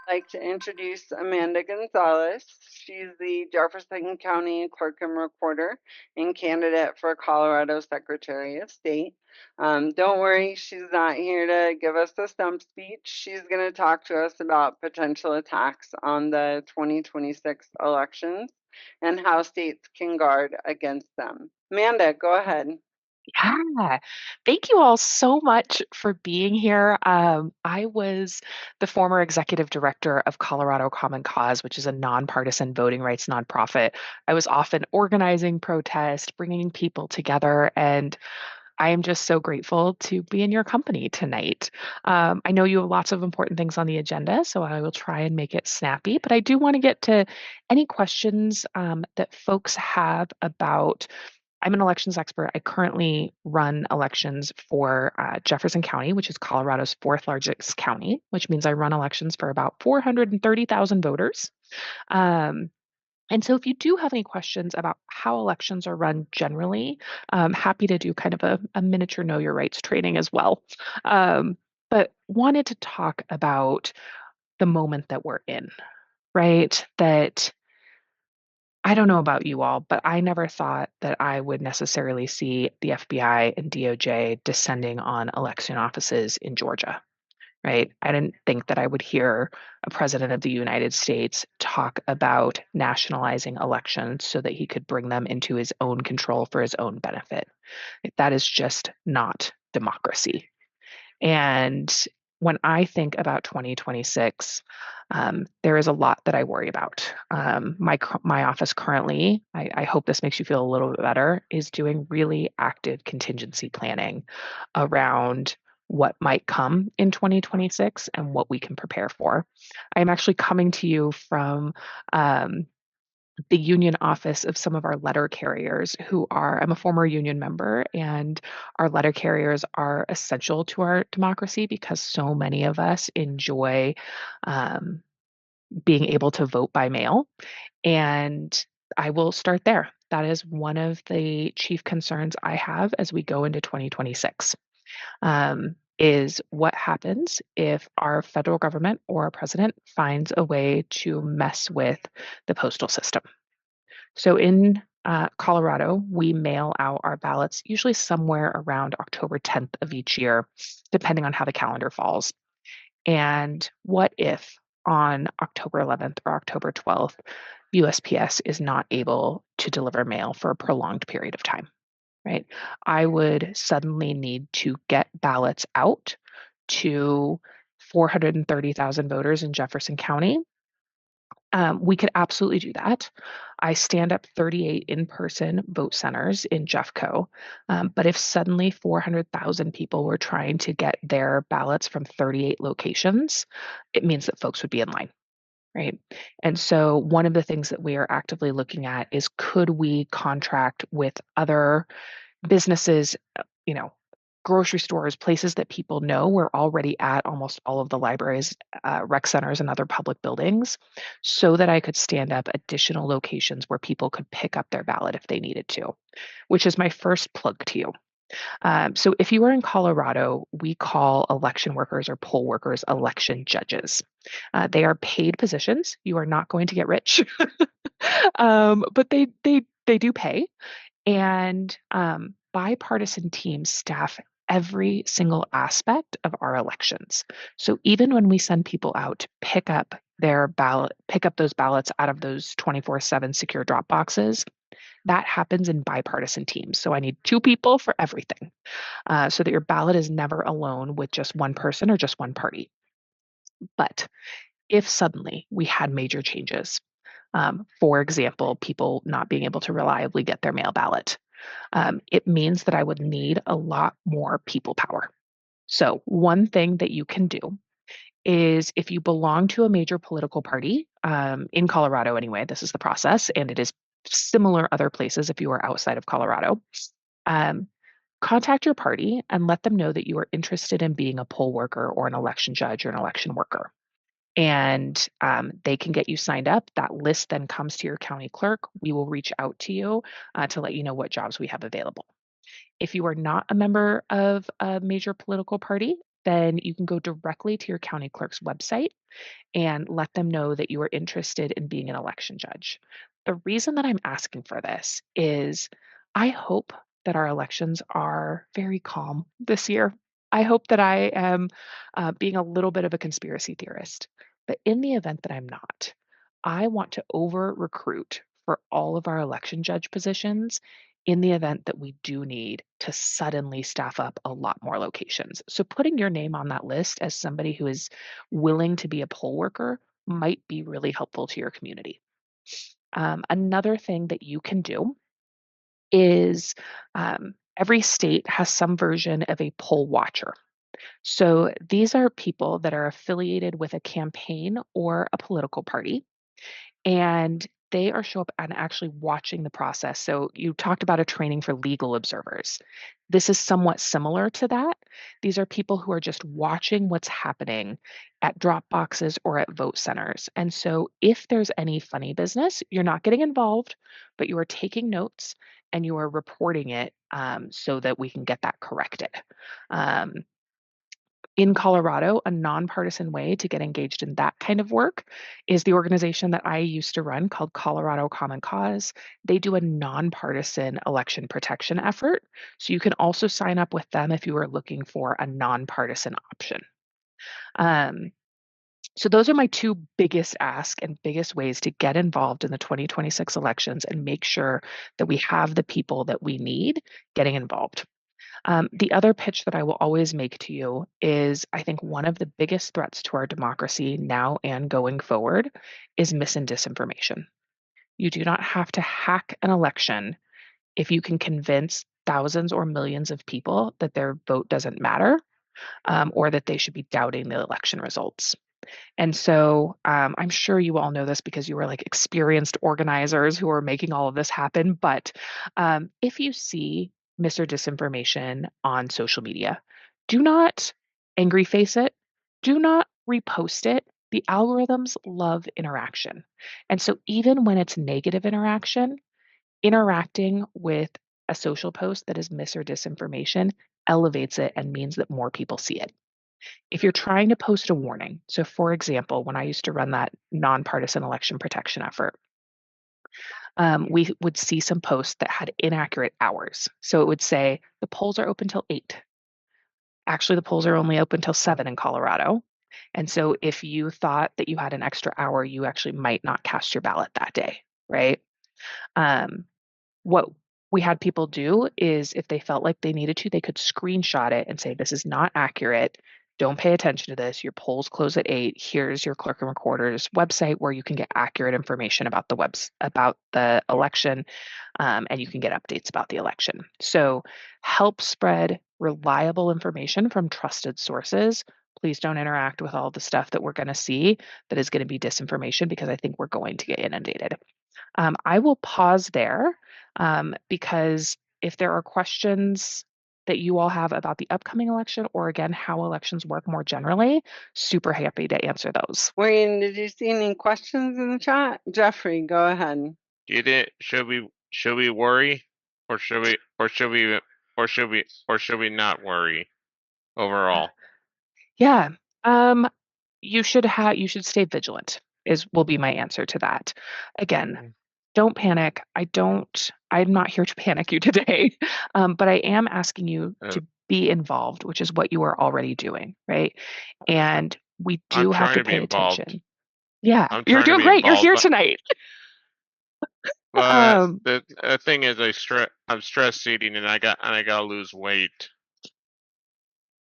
Like to introduce Amanda Gonzalez. She's the Jefferson County Clerk and Recorder and candidate for Colorado Secretary of State. Don't worry, she's not here to give us a stump speech. She's going to talk to us about potential attacks on the 2026 elections and how states can guard against them. Amanda, go ahead. Yeah. Thank you all so much for being here. I was the former executive director of Colorado Common Cause, which is a nonpartisan voting rights nonprofit. I was often organizing protests, bringing people together, and I am just so grateful to be in your company tonight. I know you have lots of important things on the agenda, so I will try and make it snappy, but I do want to get to any questions that folks have about. I'm an elections expert. I currently run elections for Jefferson County, which is Colorado's fourth largest county, which means I run elections for about 430,000 voters. Um, and so, if you do have any questions about how elections are run generally, I'm happy to do kind of a miniature know your rights training as well. Um, but wanted to talk about the moment that we're in, right? That I don't know about you all, but I never thought that I would necessarily see the FBI and DOJ descending on election offices in Georgia, right? I didn't think that I would hear a president of the United States talk about nationalizing elections so that he could bring them into his own control for his own benefit. That is just not democracy. And when I think about 2026, there is a lot that I worry about. My office currently, I hope this makes you feel a little bit better, is doing really active contingency planning around what might come in 2026 and what we can prepare for. I'm actually coming to you from um, the union office of some of our letter carriers I'm a former union member, and our letter carriers are essential to our democracy because so many of us enjoy um, being able to vote by mail. And I will start there. That is one of the chief concerns I have as we go into 2026. Is what happens if our federal government or our president finds a way to mess with the postal system. So in Colorado, we mail out our ballots usually somewhere around October 10th of each year, depending on how the calendar falls. And what if on October 11th or October 12th, USPS is not able to deliver mail for a prolonged period of time, right? I would suddenly need to get ballots out to 430,000 voters in Jefferson County. We could absolutely do that. I stand up 38 in-person vote centers in Jeffco. But if suddenly 400,000 people were trying to get their ballots from 38 locations, it means that folks would be in line, right? And so one of the things that we are actively looking at is could we contract with other businesses, you know, grocery stores, places that people know. We're already at almost all of the libraries, rec centers, and other public buildings, so that I could stand up additional locations where people could pick up their ballot if they needed to, which is my first plug to you. So if you are in Colorado, we call election workers or poll workers election judges. They are paid positions. You are not going to get rich, but they do pay, and bipartisan teams staff every single aspect of our elections. So even when we send people out to pick up those ballots out of those 24/7 secure drop boxes, that happens in bipartisan teams. So I need two people for everything, so that your ballot is never alone with just one person or just one party. But if suddenly we had major changes, for example, people not being able to reliably get their mail ballot, it means that I would need a lot more people power. So, one thing that you can do is if you belong to a major political party, in Colorado anyway, this is the process, and it is similar other places if you are outside of Colorado. Um, Contact your party and let them know that you are interested in being a poll worker or an election judge or an election worker. And they can get you signed up. That list then comes to your county clerk. We will reach out to you to let you know what jobs we have available. If you are not a member of a major political party, then you can go directly to your county clerk's website and let them know that you are interested in being an election judge. The reason that I'm asking for this is I hope that our elections are very calm this year. I hope that I am being a little bit of a conspiracy theorist. But in the event that I'm not, I want to over recruit for all of our election judge positions in the event that we do need to suddenly staff up a lot more locations. So putting your name on that list as somebody who is willing to be a poll worker might be really helpful to your community. Another thing that you can do is every state has some version of a poll watcher. So these are people that are affiliated with a campaign or a political party, and they are show up and actually watching the process. So you talked about a training for legal observers. This is somewhat similar to that. These are people who are just watching what's happening at drop boxes or at vote centers. And so if there's any funny business, you're not getting involved, but you are taking notes and you are reporting it so that we can get that corrected. Um, in Colorado, a nonpartisan way to get engaged in that kind of work is the organization that I used to run called Colorado Common Cause. They do a nonpartisan election protection effort. So you can also sign up with them if you are looking for a nonpartisan option. Um, so those are my two biggest asks and biggest ways to get involved in the 2026 elections and make sure that we have the people that we need getting involved. The other pitch that I will always make to you is I think one of the biggest threats to our democracy now and going forward is mis and disinformation. You do not have to hack an election if you can convince thousands or millions of people that their vote doesn't matter or that they should be doubting the election results. And so I'm sure you all know this because you were like experienced organizers who are making all of this happen. But if you see mis or disinformation on social media, do not angry face it, do not repost it. The algorithms love interaction. And so even when it's negative interaction, interacting with a social post that is mis or disinformation elevates it and means that more people see it. If you're trying to post a warning, so for example, when I used to run that nonpartisan election protection effort, we would see some posts that had inaccurate hours. So it would say the polls are open till 8. Actually, the polls are only open till 7 in Colorado. And so if you thought that you had an extra hour, you actually might not cast your ballot that day, right? Um, what we had people do is if they felt like they needed to, they could screenshot it and say, this is not accurate. Don't pay attention to this. Your polls close at 8. Here's your clerk and recorder's website where you can get accurate information about about the election, and you can get updates about the election. So help spread reliable information from trusted sources. Please don't interact with all the stuff that we're going to see that is going to be disinformation because I think we're going to get inundated. I will pause there because if there are questions that you all have about the upcoming election or again how elections work more generally, super happy to answer those. Wayne, did you see any questions in the chat? Jeffrey, go ahead. Did it? Should we worry, or should we not worry overall? Yeah, um, you should stay vigilant will be my answer to that. Again, don't panic. I'm not here to panic you today, but I am asking you Uh, to be involved, which is what you are already doing, right? And we I'm do have trying to to be pay involved. attention. Yeah, I'm you're trying to doing be great. You're involved, here tonight. but Um, the thing is, I'm stress eating, and I gotta lose weight.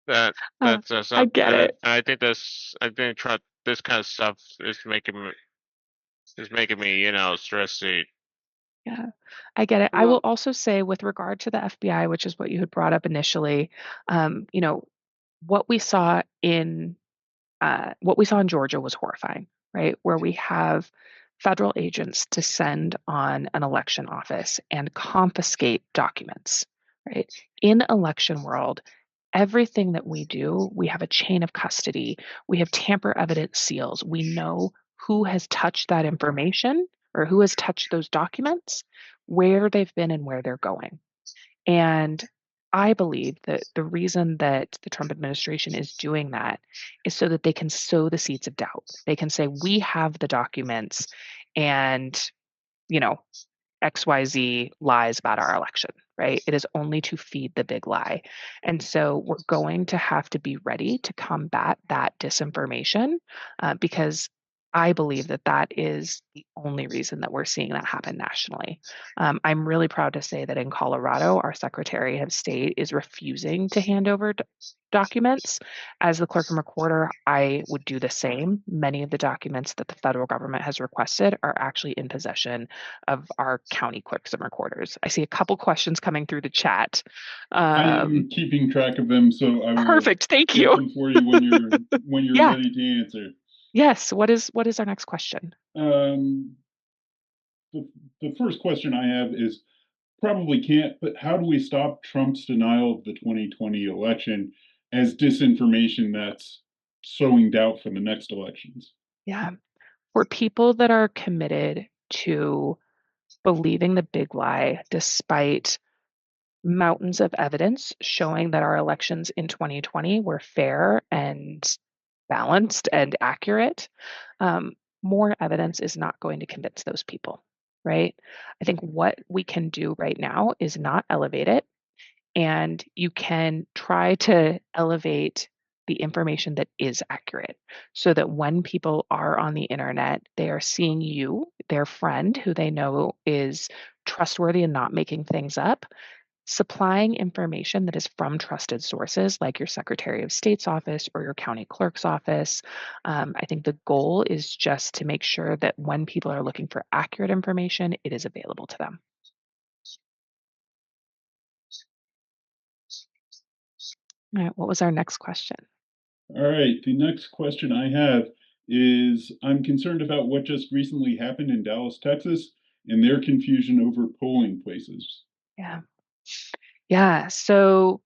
That uh, that's I something. get it. I think this kind of stuff is making me, stress eat. Yeah, I get it. I will Well, also say, with regard to the FBI, which is what you had brought up initially, you know, what we saw in what we saw in Georgia was horrifying, right? Where we have federal agents descend on an election office and confiscate documents, right? In election world, everything that we do, we have a chain of custody. We have tamper evidence seals. We know who has touched that information or who has touched those documents, where they've been and where they're going. And I believe that the reason that the Trump administration is doing that is so that they can sow the seeds of doubt. They can say, we have the documents and, you know, XYZ lies about our election, right? It is only to feed the big lie. And so we're going to have to be ready to combat that disinformation because I believe that that is the only reason that we're seeing that happen nationally. I'm really proud to say that in Colorado, our Secretary of State is refusing to hand over documents. As the clerk and recorder, I would do the same. Many of the documents that the federal government has requested are actually in possession of our county clerks and recorders. I see a couple questions coming through the chat. I am keeping track of them, so I will Perfect. Thank get you. them for you when you're Yeah. ready to answer. Yes. What is our next question? The first question I have is probably can't, but how do we stop Trump's denial of the 2020 election as disinformation that's sowing doubt for the next elections? Yeah. For people that are committed to believing the big lie, despite mountains of evidence showing that our elections in 2020 were fair and balanced and accurate, um, more evidence is not going to convince those people, right? I think what we can do right now is not elevate it, and you can try to elevate the information that is accurate so that when people are on the internet, they are seeing you, their friend who they know is trustworthy and not making things up, supplying information that is from trusted sources like your Secretary of State's office or your county clerk's office. I think the goal is just to make sure that when people are looking for accurate information, it is available to them. All right, what was our next question? All right, the next question I have is I'm concerned about what just recently happened in Dallas, Texas, and their confusion over polling places. Yeah. Yeah. So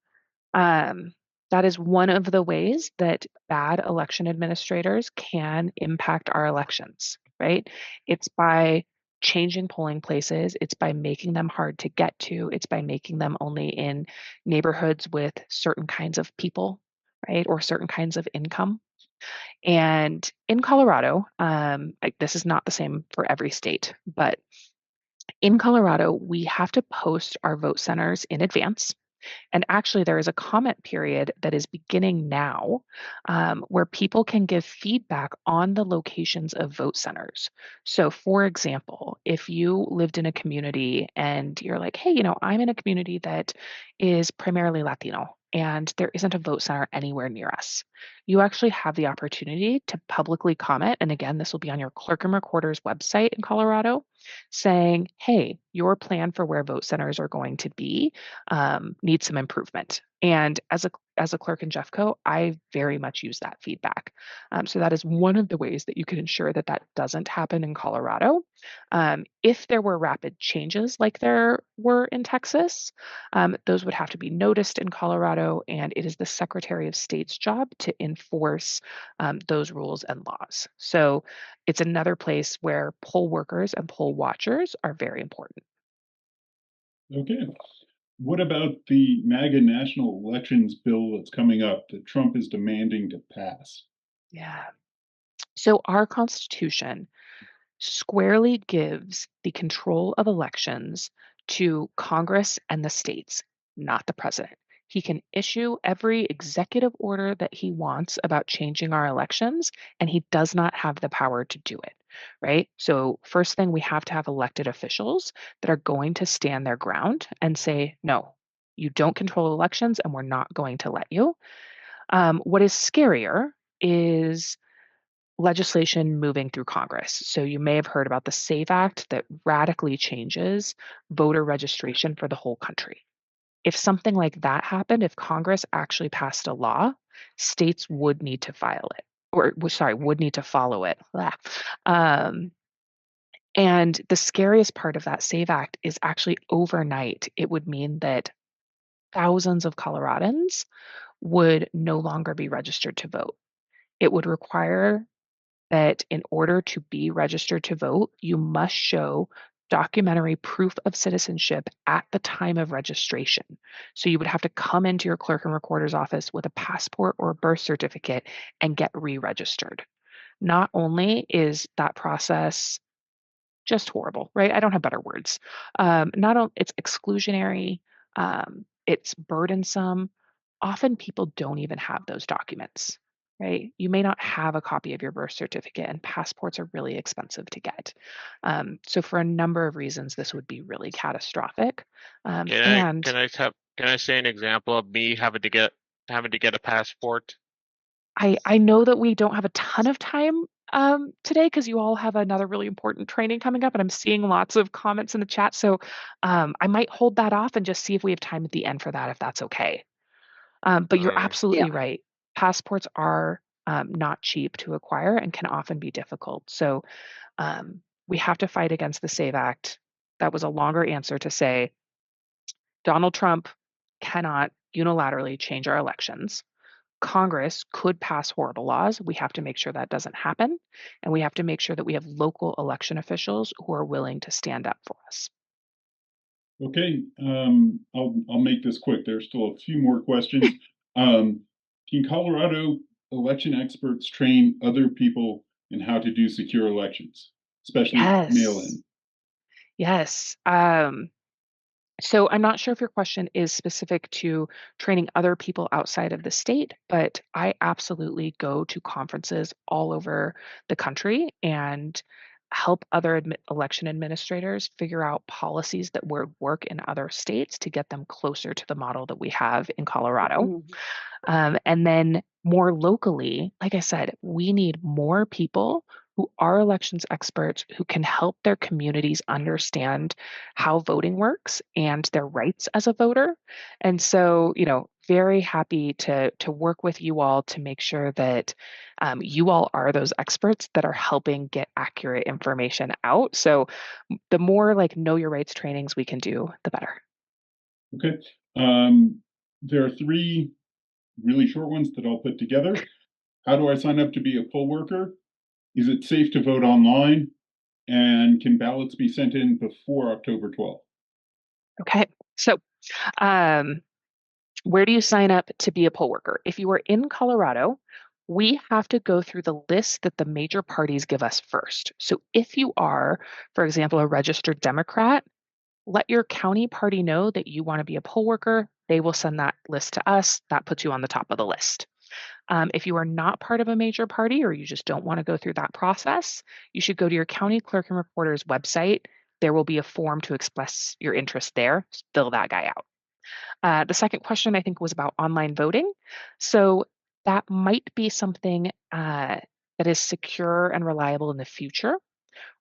Um, that is one of the ways that bad election administrators can impact our elections, right? It's by changing polling places, it's by making them hard to get to, it's by making them only in neighborhoods with certain kinds of people, right? Or certain kinds of income. And in Colorado, this is not the same for every state, but in Colorado, we have to post our vote centers in advance, and actually, there is a comment period that is beginning now where people can give feedback on the locations of vote centers. So, for example, if you lived in a community and you're like, hey, I'm in a community that is primarily Latino and there isn't a vote center anywhere near us, you actually have the opportunity to publicly comment. And again, this will be on your clerk and recorder's website in Colorado saying, hey, your plan for where vote centers are going to be needs some improvement. And as a clerk in Jeffco, I very much use that feedback. So that is one of the ways that you can ensure that that doesn't happen in Colorado. If there were rapid changes like there were in Texas, those would have to be noticed in Colorado, and it is the Secretary of State's job to enforce those rules and laws. So it's another place where poll workers and poll watchers are very important. Okay. What about the MAGA national elections bill that's coming up that Trump is demanding to pass? Yeah. So our Constitution squarely gives the control of elections to Congress and the states, not the president. He can issue every executive order that he wants about changing our elections, and he does not have the power to do it, right? So, first thing, we have to have elected officials that are going to stand their ground and say, no, you don't control elections, and we're not going to let you. What is scarier is legislation moving through Congress. So you may have heard about the SAVE Act that radically changes voter registration for the whole country. If something like that happened, if Congress actually passed a law, states would need to file it, or sorry, would need to follow it. Blah. Um, and the scariest part of that SAVE Act is actually overnight, it would mean that thousands of Coloradans would no longer be registered to vote. It would require that in order to be registered to vote, you must show documentary proof of citizenship at the time of registration. So you would have to come into your clerk and recorder's office with a passport or a birth certificate and get re-registered. Not only is that process just horrible, right? I don't have better words. Not only it's exclusionary, it's burdensome. Often people don't even have those documents, right? You may not have a copy of your birth certificate, and passports are really expensive to get. So for a number of reasons, this would be really catastrophic. And Can I say an example of me having to get a passport? I know that we don't have a ton of time today because you all have another really important training coming up, and I'm seeing lots of comments in the chat. So I might hold that off and just see if we have time at the end for that, if that's okay. But you're Yeah. absolutely right. Passports are not cheap to acquire and can often be difficult. So we have to fight against the SAVE Act. That was a longer answer to say Donald Trump cannot unilaterally change our elections. Congress could pass horrible laws. We have to make sure that doesn't happen. And we have to make sure that we have local election officials who are willing to stand up for us. Okay, I'll make this quick. There's still a few more questions. Can Colorado election experts train other people in how to do secure elections, especially Yes. mail-in? Yes. So I'm not sure if your question is specific to training other people outside of the state, but I absolutely go to conferences all over the country and help other election administrators figure out policies that would work in other states to get them closer to the model that we have in Colorado. Mhm. And then more locally, like I said, we need more people who are elections experts who can help their communities understand how voting works and their rights as a voter. And so, very happy to work with you all to make sure that you all are those experts that are helping get accurate information out. So, the more like know your rights trainings we can do, the better. Okay. There are three really short ones that I'll put together. How do I sign up to be a poll worker? Is it safe to vote online? And can ballots be sent in before October 12th? Okay. So, um, where do you sign up to be a poll worker? If you are in Colorado, we have to go through the list that the major parties give us first. So if you are, for example, a registered Democrat, let your county party know that you want to be a poll worker. They will send that list to us. That puts you on the top of the list. If you are not part of a major party or you just don't want to go through that process, you should go to your county clerk and recorder's website. There will be a form to express your interest there. Fill that guy out. The second question I think was about online voting. So that might be something that is secure and reliable in the future.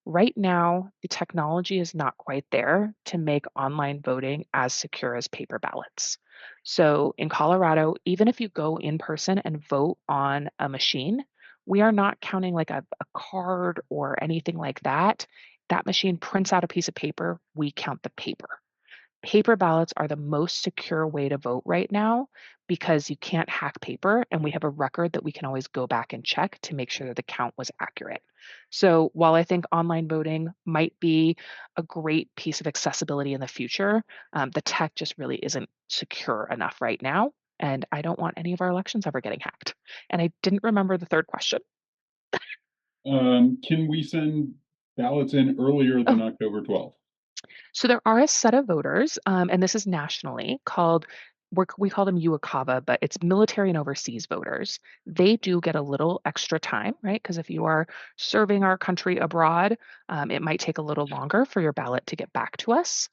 Right now, the technology is not quite there to make online voting as secure as paper ballots. So in Colorado, even if you go in person and vote on a machine, we are not counting like a card or anything like that. That machine prints out a piece of paper, we count the paper. Paper ballots are the most secure way to vote right now because you can't hack paper, and we have a record that we can always go back and check to make sure that the count was accurate. So while I think online voting might be a great piece of accessibility in the future, the tech just really isn't secure enough right now. And I don't want any of our elections ever getting hacked. And I didn't remember the third question. Can we send ballots in earlier than Oh, October 12th? so there are a set of voters, and this is nationally called, we call them UACAVA, but it's military and overseas voters. They do get a little extra time, right? Because if you are serving our country abroad, it might take a little longer for your ballot to get back to us.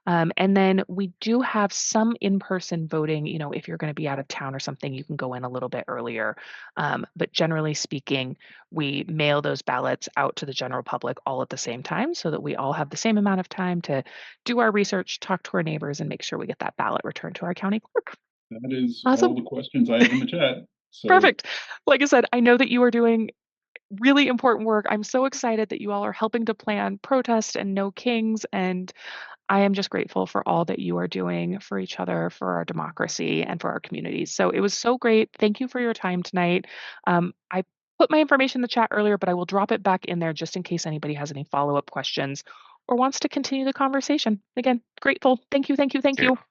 And then we do have some in-person voting. If you're going to be out of town or something, you can go in a little bit earlier. But generally speaking, we mail those ballots out to the general public all at the same time so that we all have the same amount of time to do our research, talk to our neighbors, and make sure we get that ballot returned to our county clerk. That is Awesome. all the questions I have in the chat. So Perfect. Like I said, I know that you are doing really important work. I'm so excited that you all are helping to plan protest and no kings. And I am just grateful for all that you are doing for each other, for our democracy, and for our communities. So it was so great. Thank you for your time tonight. I put my information in the chat earlier, but I will drop it back in there just in case anybody has any follow-up questions. or wants to continue the conversation. Again, grateful. Thank you, thank you, thank Yeah. you.